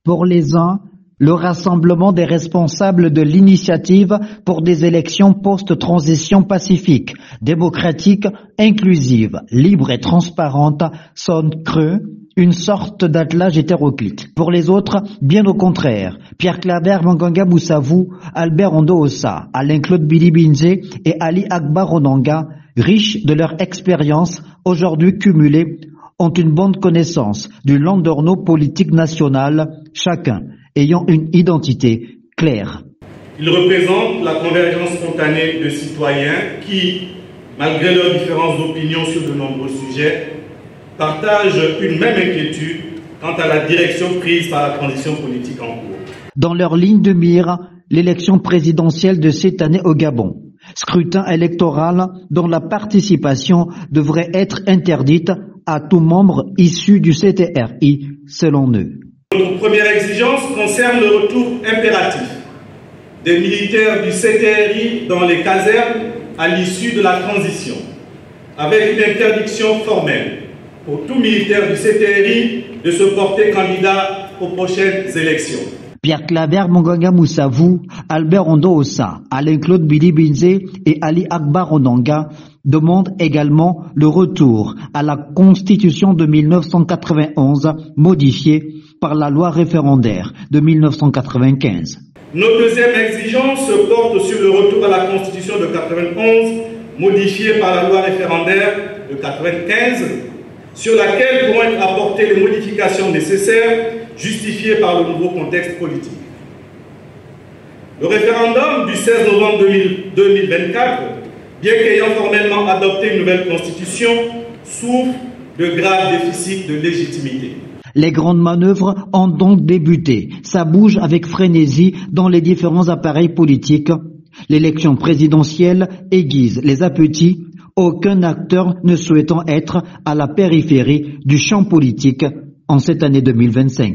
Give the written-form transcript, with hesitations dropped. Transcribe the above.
Pour les uns, le rassemblement des responsables de l'initiative pour des élections post-transition pacifiques, démocratiques, inclusives, libres et transparentes sonne creux, une sorte d'attelage hétéroclite. Pour les autres, bien au contraire, Pierre Claver Manganga Moussavou, Albert Ondo Ossa, Alain-Claude Bilibinze et Ali Akbar Onanga, riches de leur expérience aujourd'hui cumulée, ont une bonne connaissance du landerneau politique national, chacun ayant une identité claire. Ils représentent la convergence spontanée de citoyens qui, malgré leurs différences d'opinion sur de nombreux sujets, partagent une même inquiétude quant à la direction prise par la transition politique en cours. Dans leur ligne de mire, l'élection présidentielle de cette année au Gabon. Scrutin électoral dont la participation devrait être interdite à tout membre issu du CTRI, selon eux. Notre première exigence concerne le retour impératif des militaires du CTRI dans les casernes à l'issue de la transition, avec une interdiction formelle pour tout militaire du CTRI de se porter candidat aux prochaines élections. Pierre Claver Manganga Moussavou, Albert Ondo Ossa, Alain-Claude Bilibinze et Ali Akbar Onanga demandent également le retour à la Constitution de 1991 modifiée par la loi référendaire de 1995. Notre deuxième exigence porte sur le retour à la Constitution de 1991 modifiée par la loi référendaire de 1995, sur laquelle pourront être apportées les modifications nécessaires justifiées par le nouveau contexte politique. Le référendum du 16 novembre 2024, bien qu'ayant formellement adopté une nouvelle constitution, souffre de graves déficits de légitimité. Les grandes manœuvres ont donc débuté. Ça bouge avec frénésie dans les différents appareils politiques. L'élection présidentielle aiguise les appétits, aucun acteur ne souhaitant être à la périphérie du champ politique en cette année 2025.